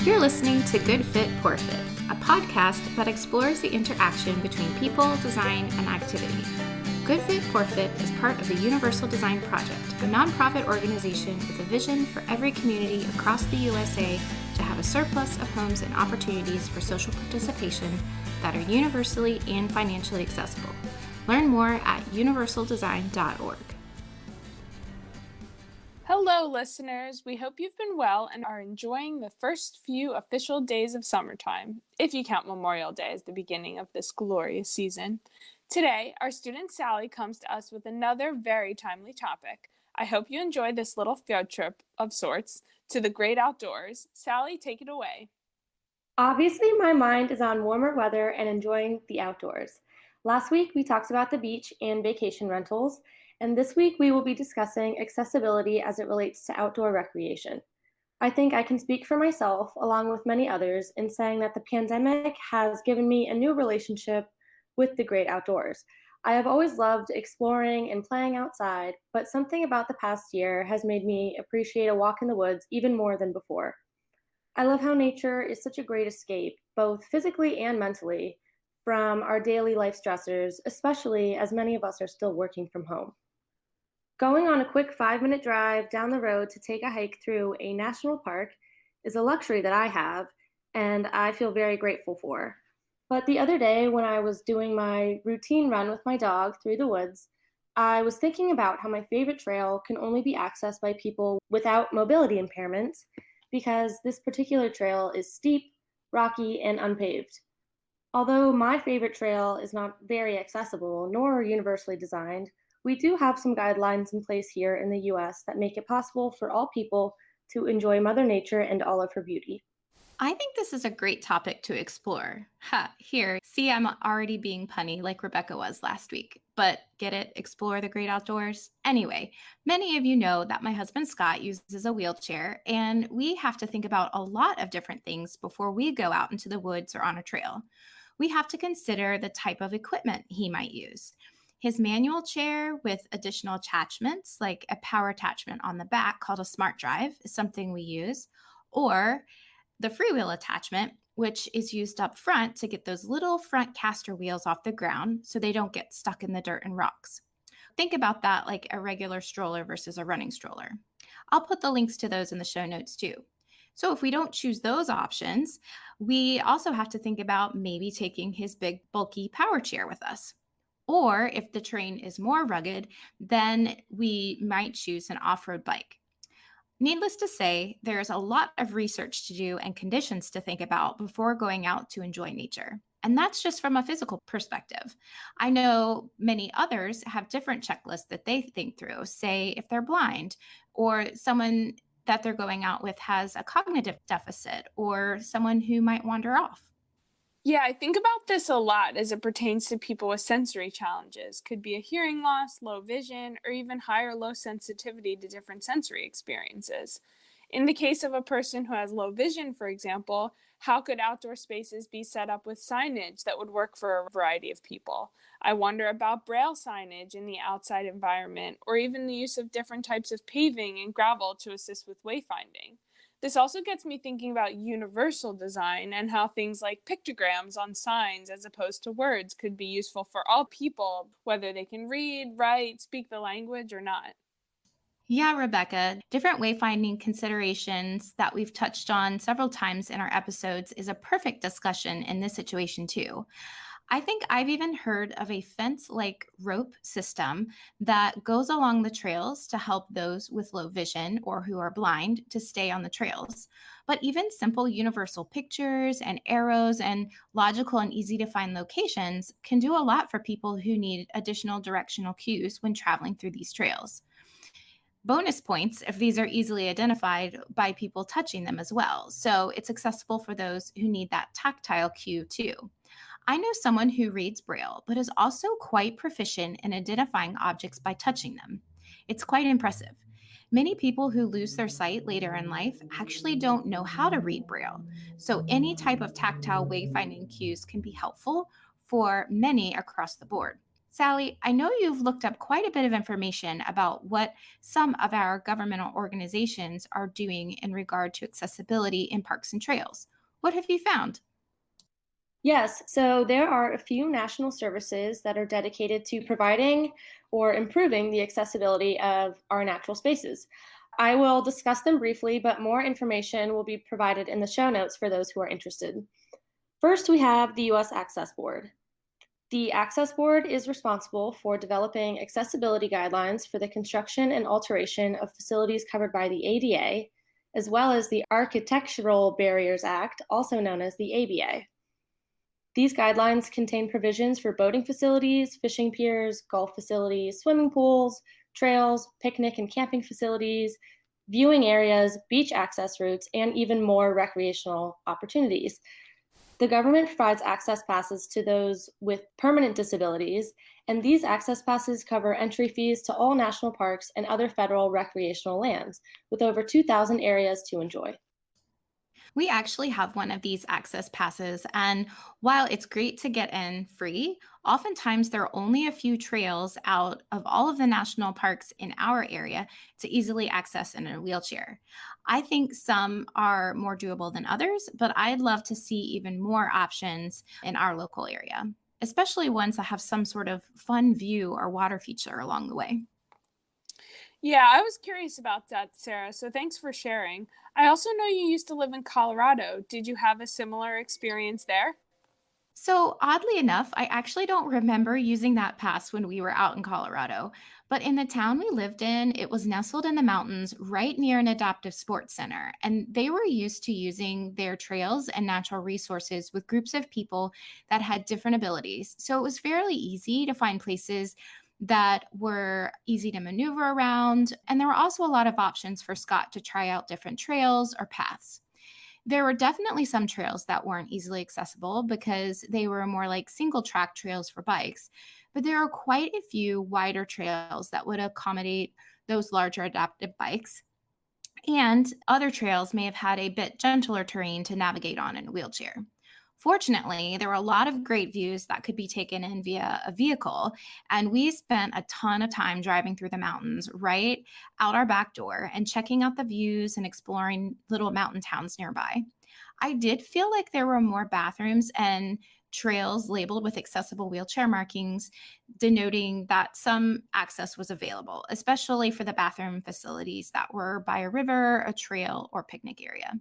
You're listening to Good Fit, Poor Fit, a podcast that explores the interaction between people, design, and activity. Good Fit, Poor Fit is part of the Universal Design Project, a nonprofit organization with a vision for every community across the USA to have a surplus of homes and opportunities for social participation that are universally and financially accessible. Learn more at universaldesign.org. Hello, listeners. We hope you've been well and are enjoying the first few official days of summertime, if you count Memorial Day as the beginning of this glorious season. Today, our student Sally comes to us with another very timely topic. I hope you enjoy this little field trip of sorts to the great outdoors. Sally, take it away. Obviously, my mind is on warmer weather and enjoying the outdoors. Last week, we talked about the beach and vacation rentals, and this week we will be discussing accessibility as it relates to outdoor recreation. I think I can speak for myself, along with many others, in saying that the pandemic has given me a new relationship with the great outdoors. I have always loved exploring and playing outside, but something about the past year has made me appreciate a walk in the woods even more than before. I love how nature is such a great escape, both physically and mentally, from our daily life stressors, especially as many of us are still working from home. Going on a quick 5-minute drive down the road to take a hike through a national park is a luxury that I have, and I feel very grateful for. But the other day, when I was doing my routine run with my dog through the woods, I was thinking about how my favorite trail can only be accessed by people without mobility impairments because this particular trail is steep, rocky, and unpaved. Although my favorite trail is not very accessible nor universally designed, we do have some guidelines in place here in the US that make it possible for all people to enjoy Mother Nature and all of her beauty. I think this is a great topic to explore. Here, see, I'm already being punny like Rebecca was last week. But get it? Explore the great outdoors? Anyway, many of you know that my husband Scott uses a wheelchair, and we have to think about a lot of different things before we go out into the woods or on a trail. We have to consider the type of equipment he might use. His manual chair with additional attachments, like a power attachment on the back called a smart drive, is something we use. Or the freewheel attachment, which is used up front to get those little front caster wheels off the ground so they don't get stuck in the dirt and rocks. Think about that like a regular stroller versus a running stroller. I'll put the links to those in the show notes too. So if we don't choose those options, we also have to think about maybe taking his big bulky power chair with us. Or if the terrain is more rugged, then we might choose an off-road bike. Needless to say, there's a lot of research to do and conditions to think about before going out to enjoy nature. And that's just from a physical perspective. I know many others have different checklists that they think through, say if they're blind or someone that they're going out with has a cognitive deficit or someone who might wander off. Yeah, I think about this a lot as it pertains to people with sensory challenges. Could be a hearing loss, low vision, or even high or low sensitivity to different sensory experiences. In the case of a person who has low vision, for example, how could outdoor spaces be set up with signage that would work for a variety of people? I wonder about braille signage in the outside environment, or even the use of different types of paving and gravel to assist with wayfinding. This also gets me thinking about universal design and how things like pictograms on signs as opposed to words could be useful for all people, whether they can read, write, speak the language or not. Yeah, Rebecca, different wayfinding considerations that we've touched on several times in our episodes is a perfect discussion in this situation too. I think I've even heard of a fence-like rope system that goes along the trails to help those with low vision or who are blind to stay on the trails. But even simple universal pictures and arrows and logical and easy to find locations can do a lot for people who need additional directional cues when traveling through these trails. Bonus points if these are easily identified by people touching them as well. So it's accessible for those who need that tactile cue too. I know someone who reads Braille, but is also quite proficient in identifying objects by touching them. It's quite impressive. Many people who lose their sight later in life actually don't know how to read Braille. So any type of tactile wayfinding cues can be helpful for many across the board. Sally, I know you've looked up quite a bit of information about what some of our governmental organizations are doing in regard to accessibility in parks and trails. What have you found? Yes, so there are a few national services that are dedicated to providing or improving the accessibility of our natural spaces. I will discuss them briefly, but more information will be provided in the show notes for those who are interested. First, we have the US Access Board. The Access Board is responsible for developing accessibility guidelines for the construction and alteration of facilities covered by the ADA, as well as the Architectural Barriers Act, also known as the ABA. These guidelines contain provisions for boating facilities, fishing piers, golf facilities, swimming pools, trails, picnic and camping facilities, viewing areas, beach access routes, and even more recreational opportunities. The government provides access passes to those with permanent disabilities, and these access passes cover entry fees to all national parks and other federal recreational lands, with over 2,000 areas to enjoy. We actually have one of these access passes, and while it's great to get in free, oftentimes there are only a few trails out of all of the national parks in our area to easily access in a wheelchair. I think some are more doable than others, but I'd love to see even more options in our local area, especially ones that have some sort of fun view or water feature along the way. Yeah, I was curious about that, Sarah, so thanks for sharing. I also know you used to live in Colorado. Did you have a similar experience there? So, oddly enough, I actually don't remember using that pass when we were out in Colorado. But in the town we lived in, it was nestled in the mountains right near an adaptive sports center. And they were used to using their trails and natural resources with groups of people that had different abilities. So, it was fairly easy to find places that were easy to maneuver around. And there were also a lot of options for Scott to try out different trails or paths. There were definitely some trails that weren't easily accessible because they were more like single track trails for bikes, but there are quite a few wider trails that would accommodate those larger adaptive bikes. And other trails may have had a bit gentler terrain to navigate on in a wheelchair. Fortunately, there were a lot of great views that could be taken in via a vehicle, and we spent a ton of time driving through the mountains right out our back door and checking out the views and exploring little mountain towns nearby. I did feel like there were more bathrooms and trails labeled with accessible wheelchair markings, denoting that some access was available, especially for the bathroom facilities that were by a river, a trail, or picnic area.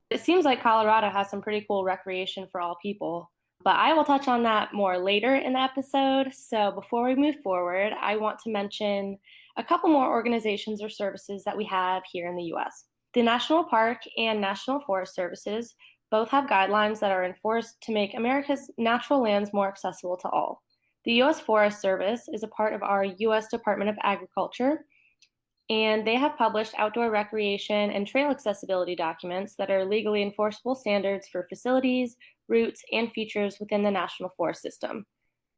It seems like Colorado has some pretty cool recreation for all people, but I will touch on that more later in the episode. So before we move forward, I want to mention a couple more organizations or services that we have here in the US. The National Park and National Forest Services both have guidelines that are enforced to make America's natural lands more accessible to all. The US Forest Service is a part of our US Department of Agriculture, and they have published outdoor recreation and trail accessibility documents that are legally enforceable standards for facilities, routes, and features within the National Forest System.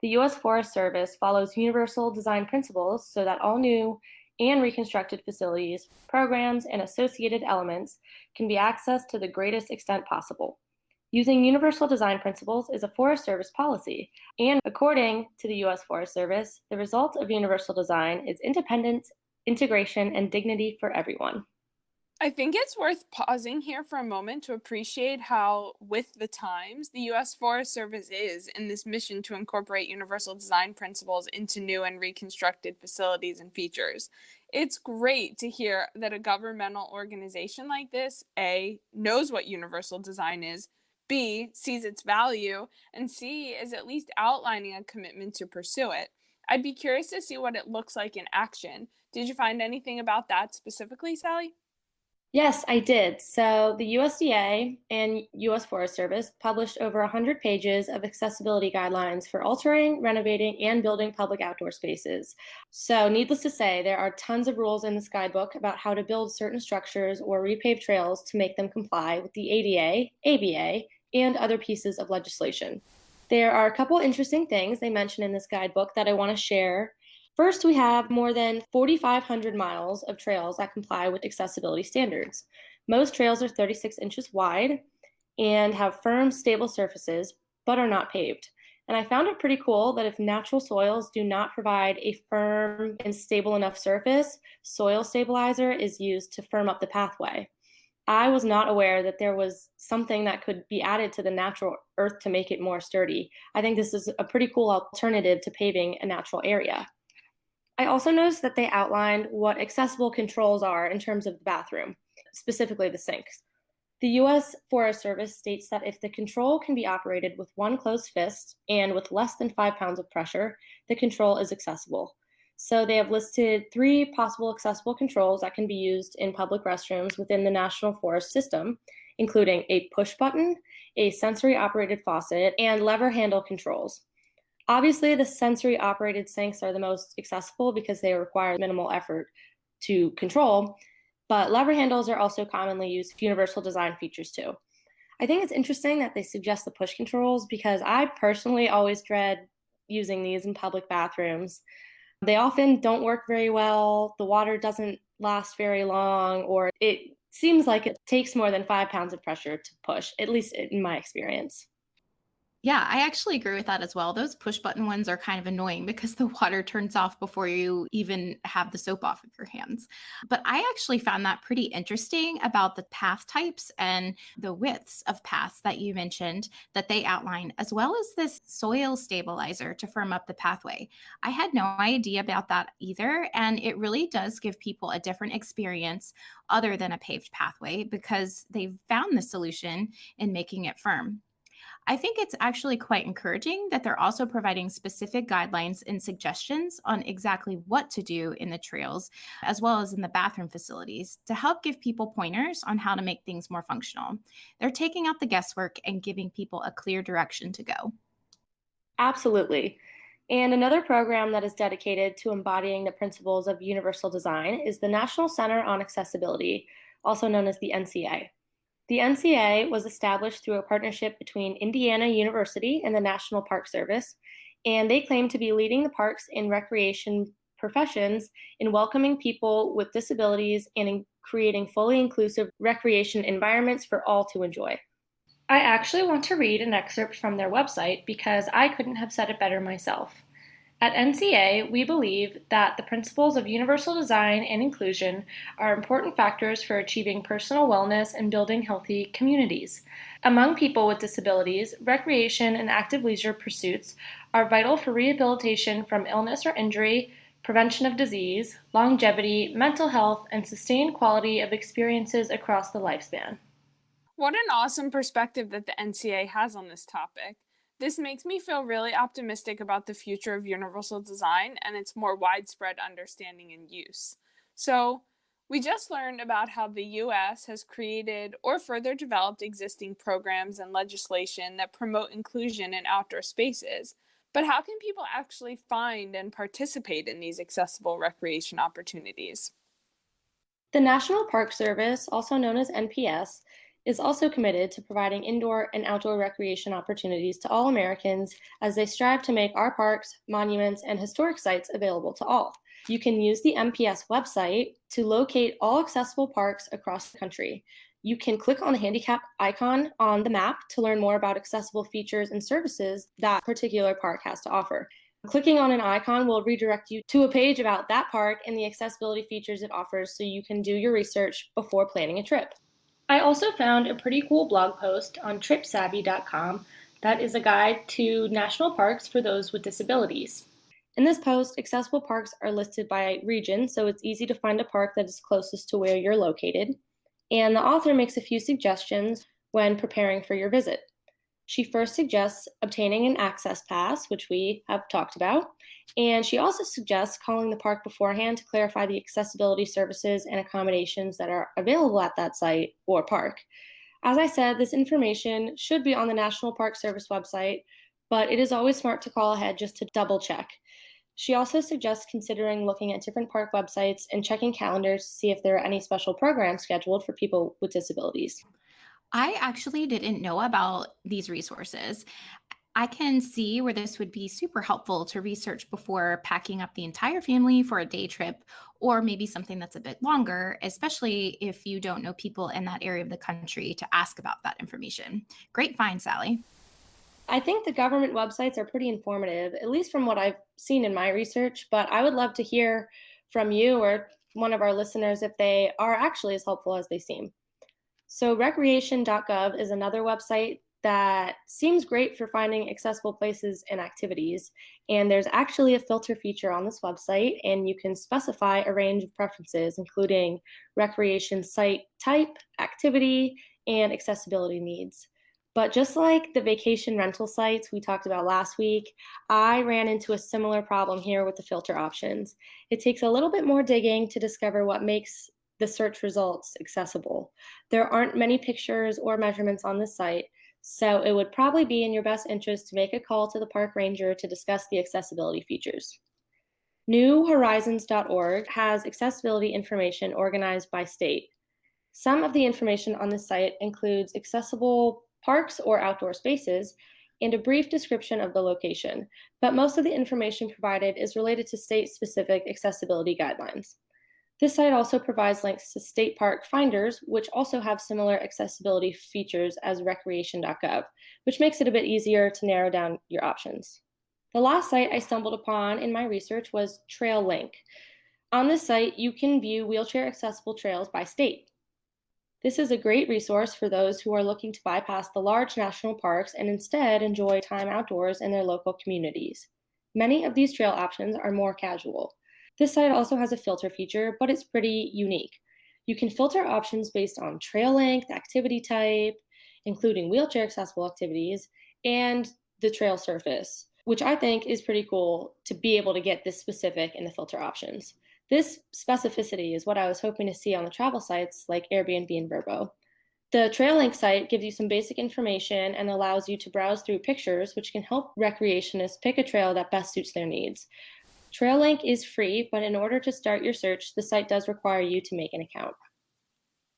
The U.S. Forest Service follows universal design principles so that all new and reconstructed facilities, programs, and associated elements can be accessed to the greatest extent possible. Using universal design principles is a Forest Service policy, and according to the U.S. Forest Service, the result of universal design is independence, integration, and dignity for everyone. I think it's worth pausing here for a moment to appreciate how, with the times, the U.S. Forest Service is in this mission to incorporate universal design principles into new and reconstructed facilities and features. It's great to hear that a governmental organization like this, A, knows what universal design is, B, sees its value, and C, is at least outlining a commitment to pursue it. I'd be curious to see what it looks like in action. Did you find anything about that specifically, Sally? Yes, I did. So the USDA and US Forest Service published over 100 pages of accessibility guidelines for altering, renovating, and building public outdoor spaces. So needless to say, there are tons of rules in this guidebook about how to build certain structures or repave trails to make them comply with the ADA, ABA, and other pieces of legislation. There are a couple interesting things they mention in this guidebook that I want to share. First, we have more than 4,500 miles of trails that comply with accessibility standards. Most trails are 36 inches wide and have firm, stable surfaces, but are not paved. And I found it pretty cool that if natural soils do not provide a firm and stable enough surface, soil stabilizer is used to firm up the pathway. I was not aware that there was something that could be added to the natural earth to make it more sturdy. I think this is a pretty cool alternative to paving a natural area. I also noticed that they outlined what accessible controls are in terms of the bathroom, specifically the sinks. The US Forest Service states that if the control can be operated with one closed fist and with less than 5 pounds of pressure, the control is accessible. So they have listed 3 possible accessible controls that can be used in public restrooms within the National Forest System, including a push button, a sensory operated faucet, and lever handle controls. Obviously, the sensory operated sinks are the most accessible because they require minimal effort to control, but lever handles are also commonly used for universal design features too. I think it's interesting that they suggest the push controls because I personally always dread using these in public bathrooms. They often don't work very well, the water doesn't last very long, or it seems like it takes more than 5 pounds of pressure to push, at least in my experience. Yeah, I actually agree with that as well. Those push button ones are kind of annoying because the water turns off before you even have the soap off of your hands. But I actually found that pretty interesting about the path types and the widths of paths that you mentioned that they outline, as well as this soil stabilizer to firm up the pathway. I had no idea about that either. And it really does give people a different experience other than a paved pathway because they've found the solution in making it firm. I think it's actually quite encouraging that they're also providing specific guidelines and suggestions on exactly what to do in the trails, as well as in the bathroom facilities, to help give people pointers on how to make things more functional. They're taking out the guesswork and giving people a clear direction to go. Absolutely. And another program that is dedicated to embodying the principles of universal design is the National Center on Accessibility, also known as the NCA. The NCA was established through a partnership between Indiana University and the National Park Service, and they claim to be leading the parks and recreation professions in welcoming people with disabilities and in creating fully inclusive recreation environments for all to enjoy. I actually want to read an excerpt from their website because I couldn't have said it better myself. At NCA, we believe that the principles of universal design and inclusion are important factors for achieving personal wellness and building healthy communities. Among people with disabilities, recreation and active leisure pursuits are vital for rehabilitation from illness or injury, prevention of disease, longevity, mental health, and sustained quality of experiences across the lifespan. What an awesome perspective that the NCA has on this topic. This makes me feel really optimistic about the future of universal design and its more widespread understanding and use. So, we just learned about how the US has created or further developed existing programs and legislation that promote inclusion in outdoor spaces. But how can people actually find and participate in these accessible recreation opportunities? The National Park Service, also known as NPS, is also committed to providing indoor and outdoor recreation opportunities to all Americans as they strive to make our parks, monuments, and historic sites available to all. You can use the NPS website to locate all accessible parks across the country. You can click on the handicap icon on the map to learn more about accessible features and services that particular park has to offer. Clicking on an icon will redirect you to a page about that park and the accessibility features it offers so you can do your research before planning a trip. I also found a pretty cool blog post on tripsavvy.com that is a guide to national parks for those with disabilities. In this post, accessible parks are listed by region, so it's easy to find a park that is closest to where you're located. And the author makes a few suggestions when preparing for your visit. She first suggests obtaining an access pass, which we have talked about, and she also suggests calling the park beforehand to clarify the accessibility services and accommodations that are available at that site or park. As I said, this information should be on the National Park Service website, but it is always smart to call ahead just to double check. She also suggests considering looking at different park websites and checking calendars to see if there are any special programs scheduled for people with disabilities. I actually didn't know about these resources. I can see where this would be super helpful to research before packing up the entire family for a day trip or maybe something that's a bit longer, especially if you don't know people in that area of the country to ask about that information. Great find, Sally. I think the government websites are pretty informative, at least from what I've seen in my research, but I would love to hear from you or one of our listeners if they are actually as helpful as they seem. So, recreation.gov is another website that seems great for finding accessible places and activities. And there's actually a filter feature on this website, and you can specify a range of preferences, including recreation site type, activity, and accessibility needs. But just like the vacation rental sites we talked about last week, I ran into a similar problem here with the filter options. It takes a little bit more digging to discover what makes the search results accessible. There aren't many pictures or measurements on this site, so it would probably be in your best interest to make a call to the park ranger to discuss the accessibility features. NewHorizons.org has accessibility information organized by state. Some of the information on this site includes accessible parks or outdoor spaces and a brief description of the location, but most of the information provided is related to state-specific accessibility guidelines. This site also provides links to state park finders, which also have similar accessibility features as recreation.gov, which makes it a bit easier to narrow down your options. The last site I stumbled upon in my research was TrailLink. On this site, you can view wheelchair accessible trails by state. This is a great resource for those who are looking to bypass the large national parks and instead enjoy time outdoors in their local communities. Many of these trail options are more casual. This site also has a filter feature, but it's pretty unique. You can filter options based on trail length, activity type, including wheelchair accessible activities, and the trail surface, which I think is pretty cool to be able to get this specific in the filter options. This specificity is what I was hoping to see on the travel sites like Airbnb and Vrbo. The TrailLink site gives you some basic information and allows you to browse through pictures, which can help recreationists pick a trail that best suits their needs. TrailLink is free, but in order to start your search, the site does require you to make an account.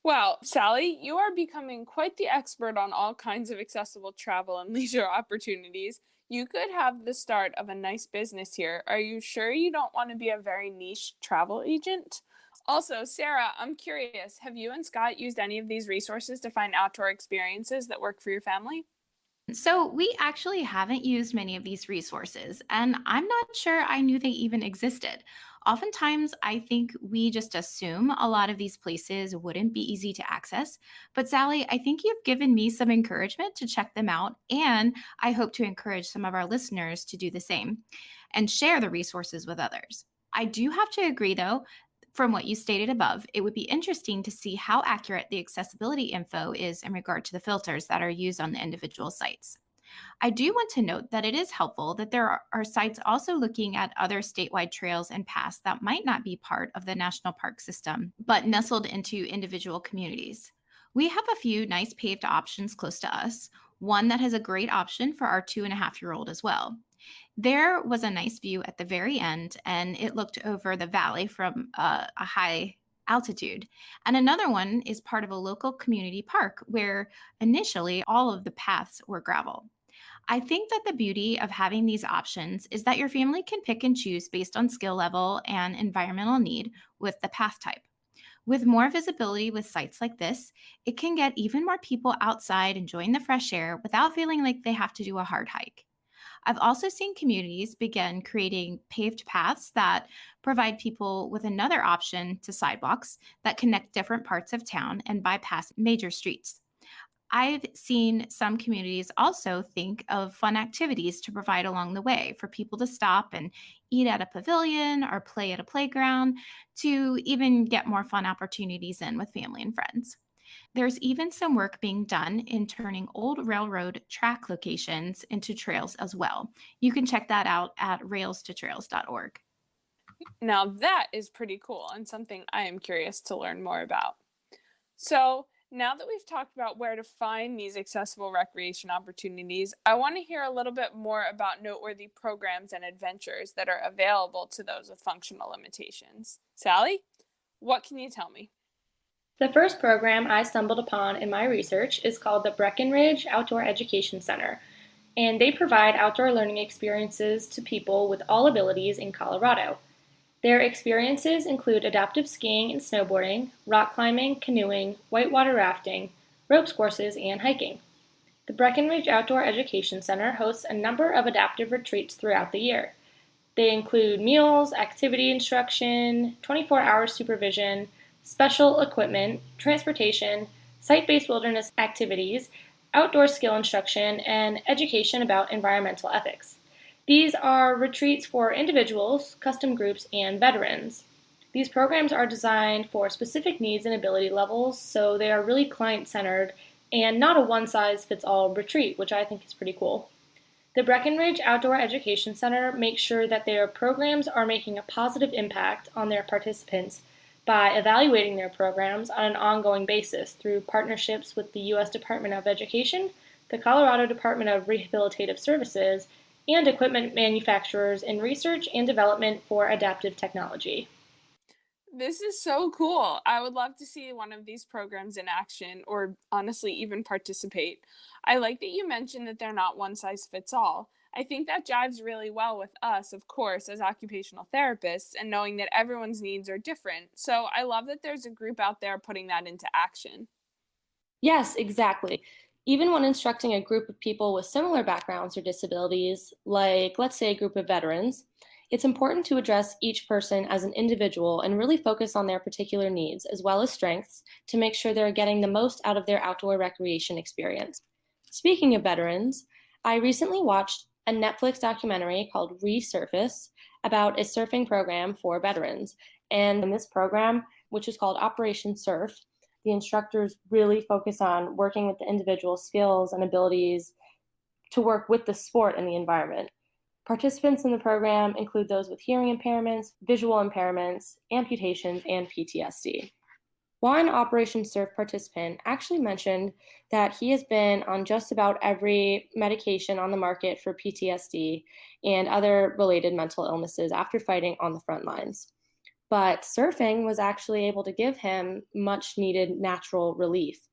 Wow, Sally, you are becoming quite the expert on all kinds of accessible travel and leisure opportunities. You could have the start of a nice business here. Are you sure you don't want to be a very niche travel agent? Also, Sarah, I'm curious, have you and Scott used any of these resources to find outdoor experiences that work for your family? So, we actually haven't used many of these resources, and I'm not sure I knew they even existed. Oftentimes, I think we just assume a lot of these places wouldn't be easy to access. But, Sally, I think you've given me some encouragement to check them out, and I hope to encourage some of our listeners to do the same and share the resources with others. I do have to agree, though, from what you stated above, it would be interesting to see how accurate the accessibility info is in regard to the filters that are used on the individual sites. I do want to note that it is helpful that there are sites also looking at other statewide trails and paths that might not be part of the national park system, but nestled into individual communities. We have a few nice paved options close to us, one that has a great option for our 2.5-year-old as well. There was a nice view at the very end, and it looked over the valley from a high altitude. And another one is part of a local community park where initially all of the paths were gravel. I think that the beauty of having these options is that your family can pick and choose based on skill level and environmental need with the path type. With more visibility with sites like this, it can get even more people outside enjoying the fresh air without feeling like they have to do a hard hike. I've also seen communities begin creating paved paths that provide people with another option to sidewalks that connect different parts of town and bypass major streets. I've seen some communities also think of fun activities to provide along the way for people to stop and eat at a pavilion or play at a playground to even get more fun opportunities in with family and friends. There's even some work being done in turning old railroad track locations into trails as well. You can check that out at railstotrails.org. Now that is pretty cool and something I am curious to learn more about. So, now that we've talked about where to find these accessible recreation opportunities, I want to hear a little bit more about noteworthy programs and adventures that are available to those with functional limitations. Sally, what can you tell me? The first program I stumbled upon in my research is called the Breckenridge Outdoor Education Center, and they provide outdoor learning experiences to people with all abilities in Colorado. Their experiences include adaptive skiing and snowboarding, rock climbing, canoeing, whitewater rafting, ropes courses, and hiking. The Breckenridge Outdoor Education Center hosts a number of adaptive retreats throughout the year. They include meals, activity instruction, 24-hour supervision, special equipment, transportation, site-based wilderness activities, outdoor skill instruction, and education about environmental ethics. These are retreats for individuals, custom groups, and veterans. These programs are designed for specific needs and ability levels, so they are really client-centered and not a one-size-fits-all retreat, which I think is pretty cool. The Breckenridge Outdoor Education Center makes sure that their programs are making a positive impact on their participants by evaluating their programs on an ongoing basis through partnerships with the U.S. Department of Education, the Colorado Department of Rehabilitative Services, and equipment manufacturers in research and development for adaptive technology. This is so cool. I would love to see one of these programs in action or honestly even participate. I like that you mentioned that they're not one size fits all. I think that jives really well with us, of course, as occupational therapists and knowing that everyone's needs are different. So I love that there's a group out there putting that into action. Yes, exactly. Even when instructing a group of people with similar backgrounds or disabilities, like let's say a group of veterans, it's important to address each person as an individual and really focus on their particular needs as well as strengths to make sure they're getting the most out of their outdoor recreation experience. Speaking of veterans, I recently watched a Netflix documentary called Resurface about a surfing program for veterans. And in this program, which is called Operation Surf, the instructors really focus on working with the individual skills and abilities to work with the sport and the environment. Participants in the program include those with hearing impairments, visual impairments, amputations, and PTSD. One Operation Surf participant actually mentioned that he has been on just about every medication on the market for PTSD and other related mental illnesses after fighting on the front lines. But surfing was actually able to give him much needed natural relief.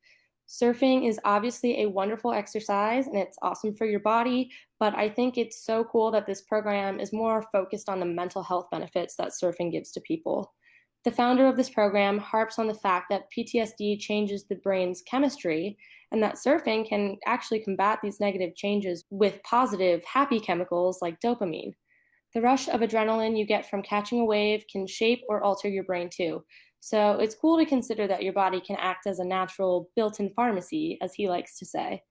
Surfing is obviously a wonderful exercise and it's awesome for your body, but I think it's so cool that this program is more focused on the mental health benefits that surfing gives to people. The founder of this program harps on the fact that PTSD changes the brain's chemistry and that surfing can actually combat these negative changes with positive, happy chemicals like dopamine. The rush of adrenaline you get from catching a wave can shape or alter your brain too. So it's cool to consider that your body can act as a natural built in pharmacy, as he likes to say.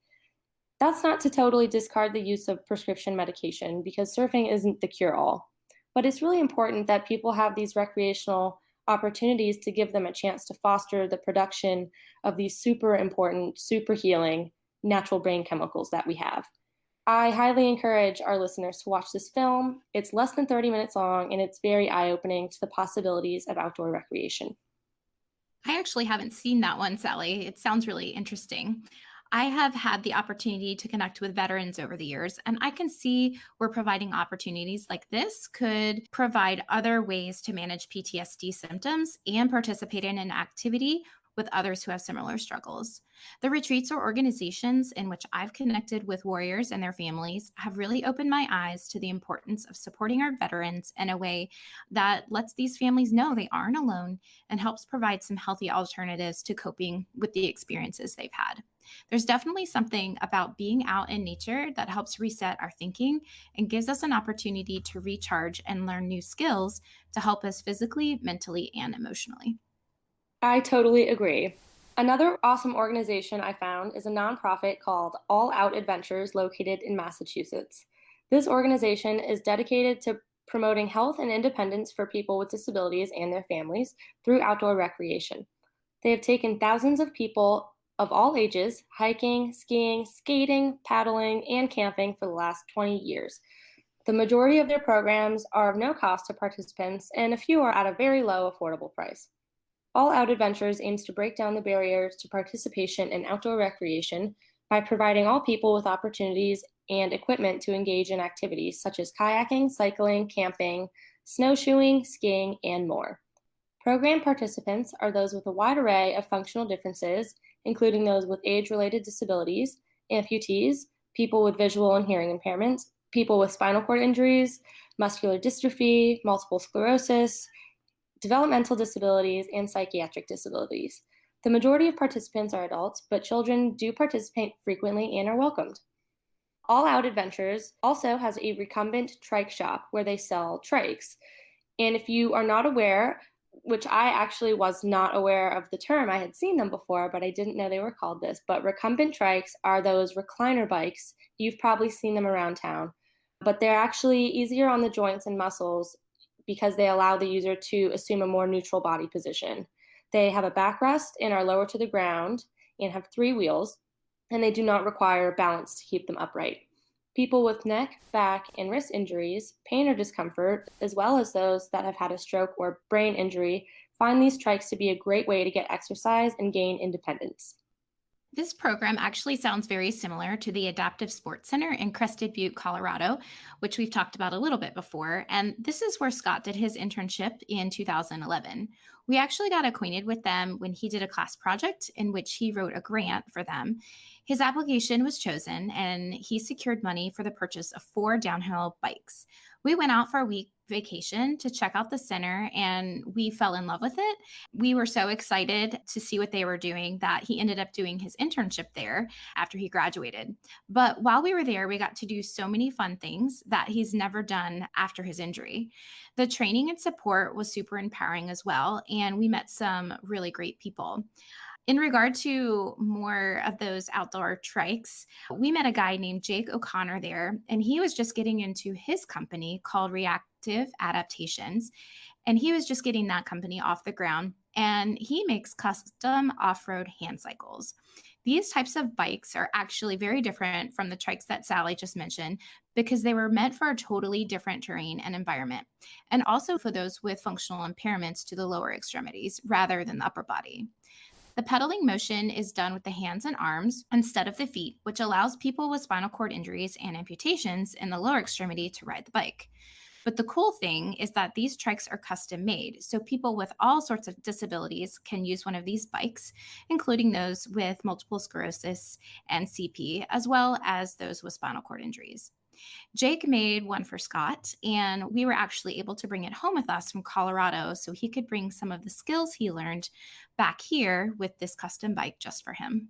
That's not to totally discard the use of prescription medication because surfing isn't the cure all. But it's really important that people have these recreational opportunities to give them a chance to foster the production of these super important, super healing natural brain chemicals that we have. I highly encourage our listeners to watch this film. It's less than 30 minutes long and it's very eye opening to the possibilities of outdoor recreation. I actually haven't seen that one, Sally. It sounds really interesting. I have had the opportunity to connect with veterans over the years, and I can see where providing opportunities like this could provide other ways to manage PTSD symptoms and participate in an activity with others who have similar struggles. The retreats or organizations in which I've connected with warriors and their families have really opened my eyes to the importance of supporting our veterans in a way that lets these families know they aren't alone and helps provide some healthy alternatives to coping with the experiences they've had. There's definitely something about being out in nature that helps reset our thinking and gives us an opportunity to recharge and learn new skills to help us physically, mentally, and emotionally. I totally agree. Another awesome organization I found is a nonprofit called All Out Adventures located in Massachusetts. This organization is dedicated to promoting health and independence for people with disabilities and their families through outdoor recreation. They have taken thousands of people of all ages hiking, skiing, skating, paddling, and camping for the last 20 years. The majority of their programs are of no cost to participants, and a few are at a very low, affordable price. All Out Adventures aims to break down the barriers to participation in outdoor recreation by providing all people with opportunities and equipment to engage in activities such as kayaking, cycling, camping, snowshoeing, skiing, and more. Program participants are those with a wide array of functional differences, including those with age-related disabilities, amputees, people with visual and hearing impairments, people with spinal cord injuries, muscular dystrophy, multiple sclerosis, developmental disabilities, and psychiatric disabilities. The majority of participants are adults, but children do participate frequently and are welcomed. All Out Adventures also has a recumbent trike shop where they sell trikes. And if you are not aware, which I actually was not aware of the term, I had seen them before, but I didn't know they were called this. But recumbent trikes are those recliner bikes. You've probably seen them around town, but they're actually easier on the joints and muscles because they allow the user to assume a more neutral body position. They have a backrest and are lower to the ground and have three wheels, and they do not require balance to keep them upright. People with neck, back, and wrist injuries, pain or discomfort, as well as those that have had a stroke or brain injury, find these trikes to be a great way to get exercise and gain independence. This program actually sounds very similar to the Adaptive Sports Center in Crested Butte, Colorado, which we've talked about a little bit before. And this is where Scott did his internship in 2011. We actually got acquainted with them when he did a class project in which he wrote a grant for them. His application was chosen and he secured money for the purchase of 4 downhill bikes. We went out for a week vacation to check out the center and we fell in love with it. We were so excited to see what they were doing that he ended up doing his internship there after he graduated. But while we were there, we got to do so many fun things that he's never done after his injury. The training and support was super empowering as well, and we met some really great people. In regard to more of those outdoor trikes, we met a guy named Jake O'Connor there, and he was just getting into his company called Reactive Adaptations. And he was just getting that company off the ground, and he makes custom off road hand cycles. These types of bikes are actually very different from the trikes that Sally just mentioned because they were meant for a totally different terrain and environment, and also for those with functional impairments to the lower extremities rather than the upper body. The pedaling motion is done with the hands and arms instead of the feet, which allows people with spinal cord injuries and amputations in the lower extremity to ride the bike. But the cool thing is that these trikes are custom made, so people with all sorts of disabilities can use one of these bikes, including those with multiple sclerosis and CP, as well as those with spinal cord injuries. Jake made one for Scott, and we were actually able to bring it home with us from Colorado so he could bring some of the skills he learned back here with this custom bike just for him.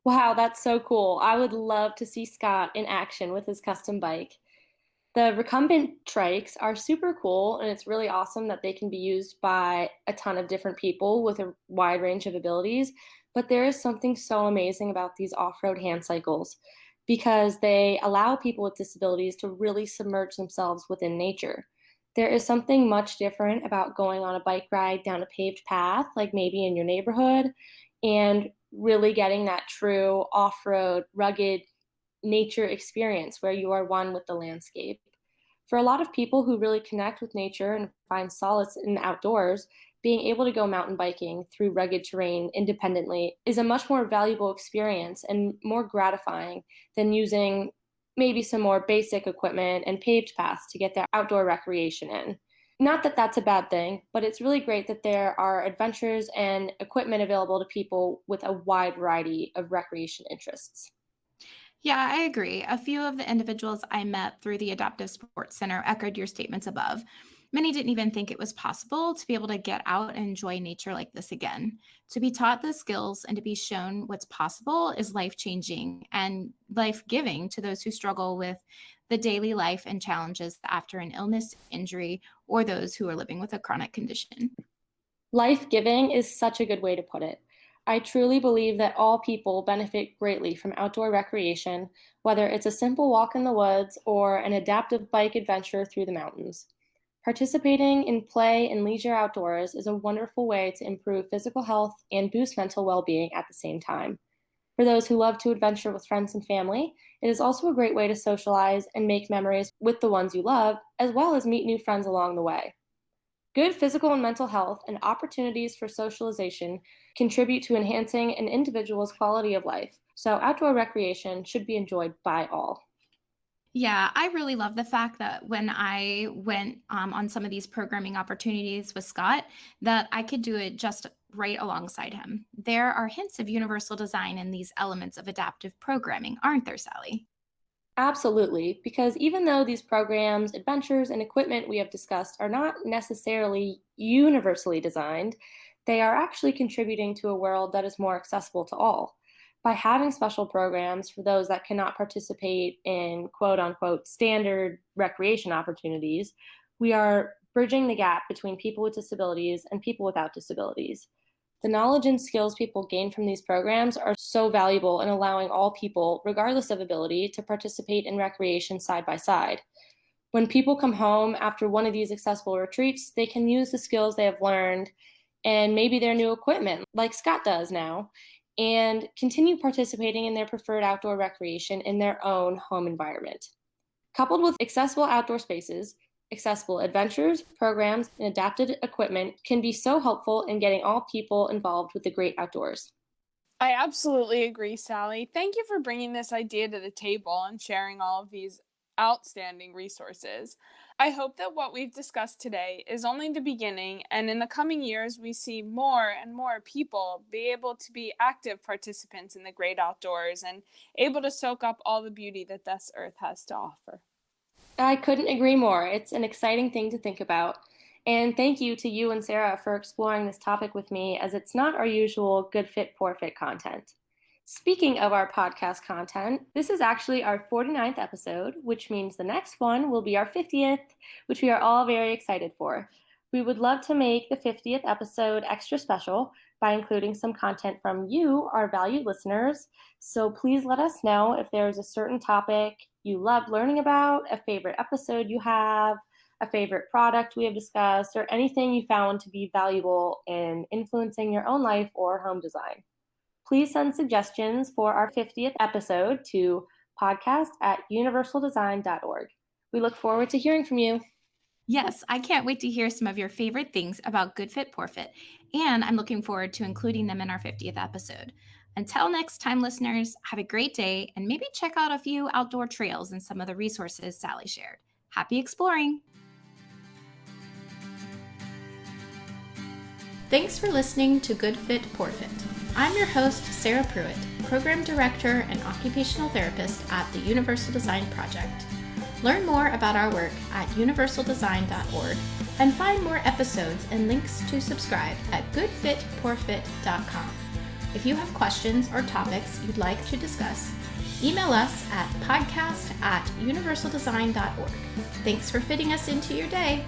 Wow, that's so cool. I would love to see Scott in action with his custom bike. The recumbent trikes are super cool, and it's really awesome that they can be used by a ton of different people with a wide range of abilities. But there is something so amazing about these off road hand cycles because they allow people with disabilities to really submerge themselves within nature. There is something much different about going on a bike ride down a paved path, like maybe in your neighborhood, and really getting that true off road, rugged nature experience where you are one with the landscape. For a lot of people who really connect with nature and find solace in the outdoors, being able to go mountain biking through rugged terrain independently is a much more valuable experience and more gratifying than using maybe some more basic equipment and paved paths to get their outdoor recreation in. Not that that's a bad thing, but it's really great that there are adventures and equipment available to people with a wide variety of recreation interests. Yeah, I agree. A few of the individuals I met through the Adaptive Sports Center echoed your statements above. Many didn't even think it was possible to be able to get out and enjoy nature like this again. To be taught the skills and to be shown what's possible is life changing and life giving to those who struggle with the daily life and challenges after an illness, injury, or those who are living with a chronic condition. Life giving is such a good way to put it. I truly believe that all people benefit greatly from outdoor recreation, whether it's a simple walk in the woods or an adaptive bike adventure through the mountains. Participating in play and leisure outdoors is a wonderful way to improve physical health and boost mental well being at the same time. For those who love to adventure with friends and family, it is also a great way to socialize and make memories with the ones you love, as well as meet new friends along the way. Good physical and mental health and opportunities for socialization contribute to enhancing an individual's quality of life, so outdoor recreation should be enjoyed by all. Yeah, I really love the fact that when I went on some of these programming opportunities with Scott, that I could do it just right alongside him. There are hints of universal design in these elements of adaptive programming, aren't there, Sally? Absolutely, because even though these programs, adventures, and equipment we have discussed are not necessarily universally designed, they are actually contributing to a world that is more accessible to all. By having special programs for those that cannot participate in quote unquote standard recreation opportunities, we are bridging the gap between people with disabilities and people without disabilities. The knowledge and skills people gain from these programs are so valuable in allowing all people, regardless of ability, to participate in recreation side by side. When people come home after one of these accessible retreats, they can use the skills they have learned and maybe their new equipment, like Scott does now, and continue participating in their preferred outdoor recreation in their own home environment. Coupled with accessible outdoor spaces, accessible adventures, programs, and adapted equipment can be so helpful in getting all people involved with the great outdoors. I absolutely agree, Sally. Thank you for bringing this idea to the table and sharing all of these outstanding resources. I hope that what we've discussed today is only the beginning, and in the coming years, we see more and more people be able to be active participants in the great outdoors and able to soak up all the beauty that this earth has to offer. I couldn't agree more. It's an exciting thing to think about. And thank you to you and Sarah for exploring this topic with me, as it's not our usual good fit, poor fit content. Speaking of our podcast content, this is actually our 49th episode, which means the next one will be our 50th, which we are all very excited for. We would love to make the 50th episode extra special by including some content from you, our valued listeners. So please let us know if there's a certain topic you love learning about, a favorite episode you have, a favorite product we have discussed, or anything you found to be valuable in influencing your own life or home design. Please send suggestions for our 50th episode to podcast@universaldesign.org. We look forward to hearing from you. Yes, I can't wait to hear some of your favorite things about Good Fit, Poor Fit, and I'm looking forward to including them in our 50th episode. Until next time, listeners, have a great day and maybe check out a few outdoor trails and some of the resources Sally shared. Happy exploring! Thanks for listening to Good Fit, Poor Fit. I'm your host, Sarah Pruitt, Program Director and Occupational Therapist at the Universal Design Project. Learn more about our work at universaldesign.org and find more episodes and links to subscribe at goodfitpoorfit.com. If you have questions or topics you'd like to discuss, email us at podcast@universaldesign.org. Thanks for fitting us into your day.